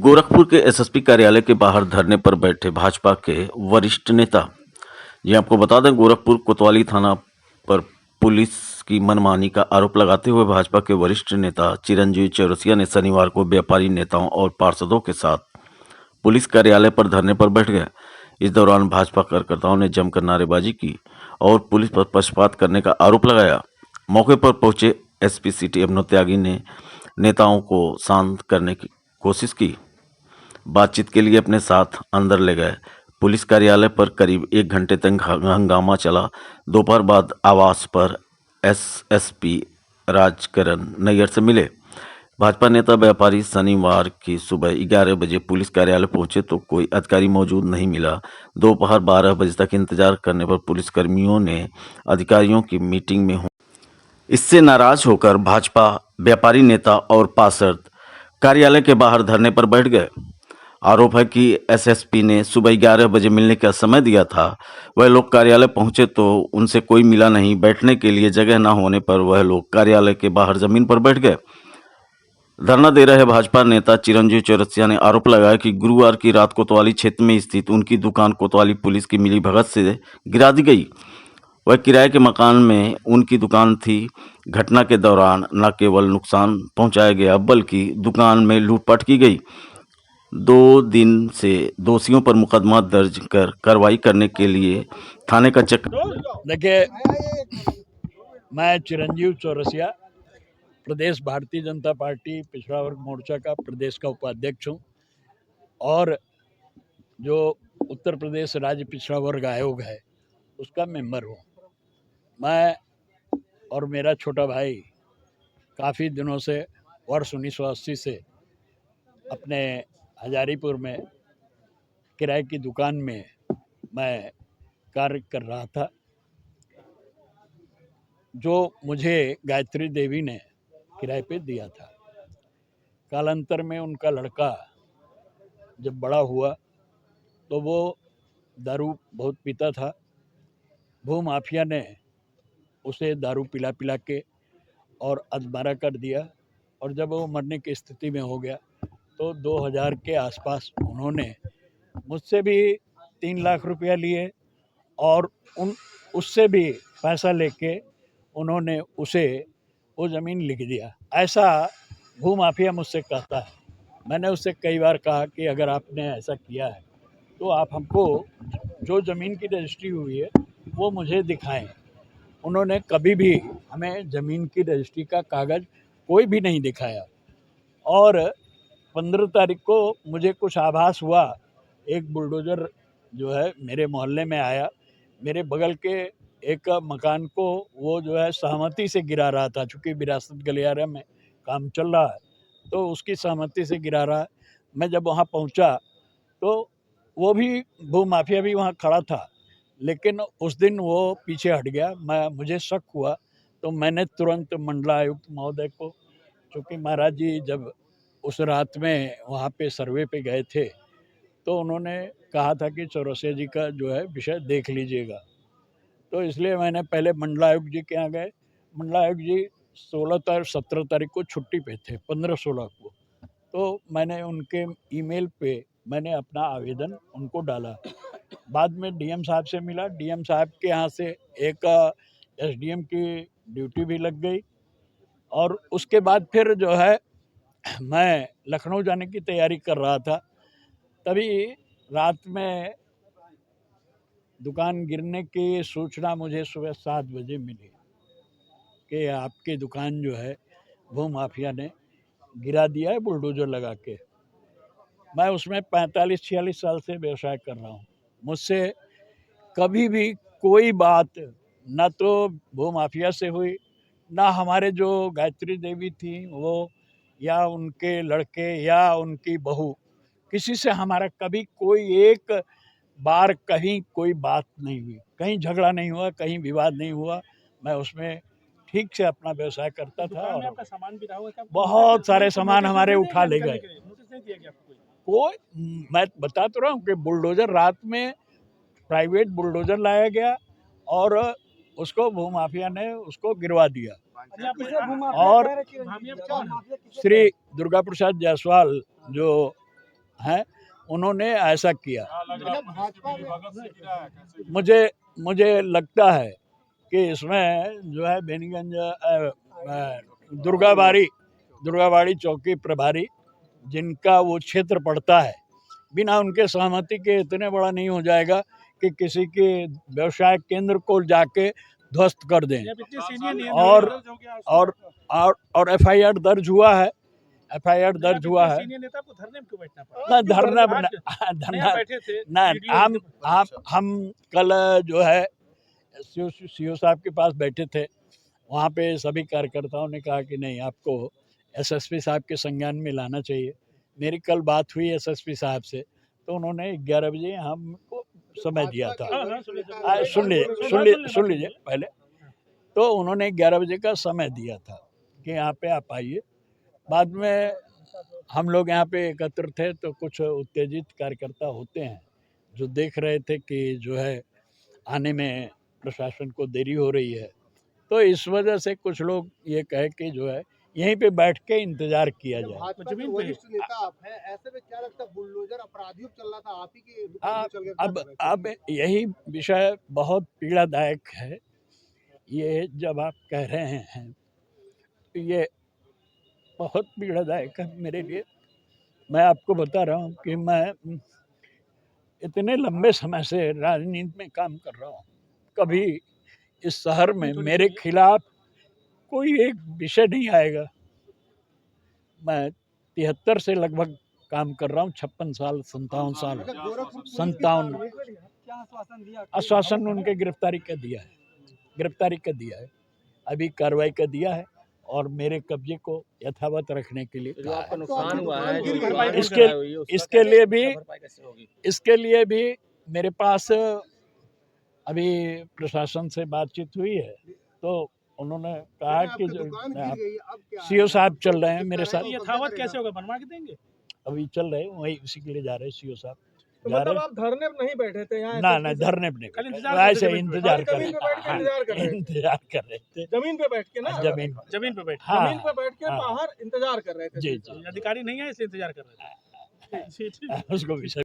गोरखपुर के एसएसपी कार्यालय के बाहर धरने पर बैठे भाजपा के वरिष्ठ नेता। जी आपको बता दें, गोरखपुर कोतवाली थाना पर पुलिस की मनमानी का आरोप लगाते हुए भाजपा के वरिष्ठ नेता चिरंजीवी चौरसिया ने शनिवार को व्यापारी नेताओं और पार्षदों के साथ पुलिस कार्यालय पर धरने पर बैठ गए। इस दौरान भाजपा कार्यकर्ताओं ने जमकर नारेबाजी की और पुलिस पर पक्षपात करने का आरोप लगाया। मौके पर पहुंचे एसपी सिटी अभिनव त्यागी ने नेताओं को शांत करने की कोशिश की, बातचीत के लिए अपने साथ अंदर ले गए। पुलिस कार्यालय पर करीब 1 घंटे तक हंगामा चला। दोपहर बाद आवास पर एसएसपी राजकरण नैयर से मिले। भाजपा नेता व्यापारी शनिवार की सुबह 11 बजे पुलिस कार्यालय पहुंचे तो कोई अधिकारी मौजूद नहीं मिला। दोपहर 12 बजे तक इंतजार करने पर पुलिसकर्मियों ने अधिकारियों की मीटिंग में इससे नाराज होकर भाजपा व्यापारी नेता और पार्षद कार्यालय के बाहर धरने पर बैठ गए। आरोप है कि एसएसपी ने सुबह 11 बजे मिलने का समय दिया था। वह लोग कार्यालय पहुंचे तो उनसे कोई मिला नहीं। बैठने के लिए जगह न होने पर वह लोग कार्यालय के बाहर जमीन पर बैठ गए। धरना दे रहे भाजपा नेता चिरंजीवी चौरसिया ने आरोप लगाया कि गुरुवार की रात कोतवाली क्षेत्र में स्थित उनकी दुकान कोतवाली पुलिस की मिलीभगत से गिरा दी गई। वह किराए के मकान में उनकी दुकान थी। घटना के दौरान न केवल नुकसान पहुंचाया गया बल्कि दुकान में लूटपाट की गई। 2 दिन से दोषियों पर मुकदमा दर्ज कर कार्रवाई करने के लिए थाने का चक्कर। देखिए, मैं चिरंजीव चौरसिया प्रदेश भारतीय जनता पार्टी पिछड़ा वर्ग मोर्चा का प्रदेश का उपाध्यक्ष हूँ और जो उत्तर प्रदेश राज्य पिछड़ा वर्ग आयोग है उसका मेंबर हूँ। मैं और मेरा छोटा भाई काफ़ी दिनों से वर्ष 1980 से अपने हजारीपुर में किराए की दुकान में मैं कार्य कर रहा था। जो मुझे गायत्री देवी ने किराए पे दिया था। कालांतर में उनका लड़का जब बड़ा हुआ तो वो दारू बहुत पीता था। भू माफिया ने उसे दारू पिला पिला के और अधमरा कर दिया और जब वो मरने की स्थिति में हो गया तो 2000 के आसपास उन्होंने मुझसे भी 3 लाख रुपया लिए और उससे भी पैसा लेके उन्होंने उसे वो ज़मीन लिख दिया। ऐसा भू माफिया मुझसे कहता है। मैंने उससे कई बार कहा कि अगर आपने ऐसा किया है तो आप हमको जो ज़मीन की रजिस्ट्री हुई है वो मुझे दिखाएं। उन्होंने कभी भी हमें ज़मीन की रजिस्ट्री का कागज़ कोई भी नहीं दिखाया और 15 तारीख को मुझे कुछ आभास हुआ। एक बुलडोज़र जो है मेरे मोहल्ले में आया। मेरे बगल के एक मकान को वो जो है सहमति से गिरा रहा था, चूँकि विरासत गलियारा में काम चल रहा है तो उसकी सहमति से गिरा रहा है। मैं जब वहाँ पहुँचा तो वो भी भू माफिया भी वहाँ खड़ा था, लेकिन उस दिन वो पीछे हट गया। मुझे शक हुआ तो मैंने तुरंत मंडलायुक्त महोदय को, चूँकि महाराज जी जब उस रात में वहाँ पे सर्वे पे गए थे तो उन्होंने कहा था कि चौरसिया जी का जो है विषय देख लीजिएगा। तो इसलिए मैंने पहले मंडलायुक्त जी के यहाँ गए। मंडलायुक्त जी 16 तारीख 17 तारीख को छुट्टी पे थे, 15-16 को। तो मैंने उनके ईमेल पे मैंने अपना आवेदन उनको डाला। बाद में डीएम साहब से मिला। डीएम साहब के यहाँ से एक एसडीएम की ड्यूटी भी लग गई और उसके बाद फिर जो है मैं लखनऊ जाने की तैयारी कर रहा था। तभी रात में दुकान गिरने की सूचना मुझे सुबह 7 बजे मिली कि आपकी दुकान जो है भू माफिया ने गिरा दिया है बुलडोजर लगा के। मैं उसमें 45-46 साल से व्यवसाय कर रहा हूँ। मुझसे कभी भी कोई बात न तो भू माफिया से हुई, ना हमारे जो गायत्री देवी थी वो या उनके लड़के या उनकी बहू, किसी से हमारा कभी कोई एक बार कहीं कोई बात नहीं हुई, कहीं झगड़ा नहीं हुआ, कहीं विवाद नहीं हुआ। मैं उसमें ठीक से अपना व्यवसाय करता था और आपका सामान भी रहा होगा। बहुत सारे सामान हमारे उठा ले गए। कोई मैं बता तो रहा हूँ कि बुलडोजर रात में प्राइवेट बुलडोजर लाया गया और उसको भू माफिया ने उसको गिरवा दिया। और श्री दुर्गा प्रसाद जायसवाल जो हैं उन्होंने ऐसा किया। मुझे लगता है कि इसमें जो है बेनीगंज दुर्गाबाड़ी चौकी प्रभारी जिनका वो क्षेत्र पड़ता है, बिना उनके सहमति के इतने बड़ा नहीं हो जाएगा कि किसी के व्यवसाय केंद्र को जाके ध्वस्त कर दें। और एफआईआर दर्ज हुआ है। एफआईआर दर्ज हुआ है। सीनियर नेता को धरने में क्यों बैठना पड़ा? धरना हम कल जो है सीओ साहब के पास बैठे थे। वहाँ पे सभी कार्यकर्ताओं ने कहा कि नहीं, आपको एसएसपी साहब के संज्ञान में लाना चाहिए। मेरी कल बात हुई एसएसपी साहब से, तो उन्होंने 11 बजे हमको समय दिया था। सुन लीजिए पहले। तो उन्होंने 11 बजे का समय दिया था कि यहाँ पे आप आइए। बाद में हम लोग यहाँ पे एकत्र थे तो कुछ उत्तेजित कार्यकर्ता होते हैं जो देख रहे थे कि जो है आने में प्रशासन को देरी हो रही है, तो इस वजह से कुछ लोग ये कहे कि जो है यहीं पे बैठ के इंतजार किया जाए। भाजपा के वरिष्ठ नेता आप हैं, ऐसे में क्या लगता है बुलडोजर अपराधियों चल रहा था, आप ही के अब यही विषय बहुत पीड़ादायक है। ये जब आप कह रहे हैं तो ये बहुत पीड़ादायक है मेरे लिए। मैं आपको बता रहा हूँ कि मैं इतने लंबे समय से राजनीति में काम कर रहा हूँ, कभी इस शहर में मेरे खिलाफ कोई एक विषय नहीं आएगा। मैं 73 से लगभग काम कर रहा हूँ, 56 साल 57 साल। आश्वासन उनके गिरफ्तारी का दिया है, अभी कार्रवाई का दिया है और मेरे कब्जे को यथावत रखने के लिए कहा है। नुकसान हुआ है, इसके लिए भी मेरे पास अभी प्रशासन से बातचीत हुई है, तो उन्होंने कहा कि सीओ साहब चल रहे हैं मेरे साथ। यथावत कैसे होगा, बनवा के देंगे? अभी चल रहे हैं, वही उसी के लिए जा रहे हैं सीओ साहब। तो मतलब आप धरने पे नहीं बैठे थे यहाँ? ना धरने पे नहीं, ऐसे इंतजार कर रहे थे। जमीन पे बैठ के ना? जमीन पे बैठ जमीन पे बैठ के बाहर इंतजार कर रहे थे। जी। अधिकारी नहीं है इसलिए इंतजार कर रहे थे। उसको विषय